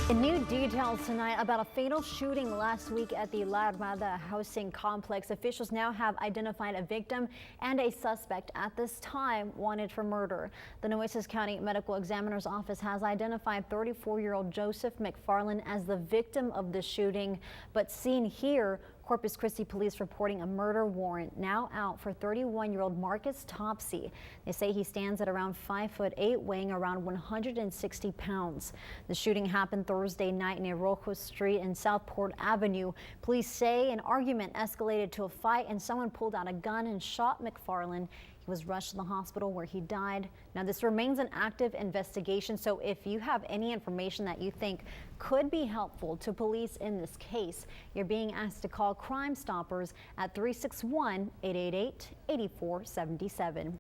And new details tonight about a fatal shooting last week at the Armada housing complex. Officials now have identified a victim and a suspect at this time wanted for murder. The Nueces County Medical Examiner's Office has identified 34-year-old Joseph McFarland as the victim of the shooting, but seen here, Corpus Christi police reporting a murder warrant now out for 31-year-old Marcus Topsy. They say he stands at around 5'8", weighing around 160 pounds. The shooting happened Thursday night near Rojo Street and Southport Avenue. Police say an argument escalated to a fight and someone pulled out a gun and shot McFarland. He was rushed to the hospital where he died. Now, this remains an active investigation, so if you have any information that you think could be helpful to police in this case, you're being asked to call Crime Stoppers at 361-888-8477.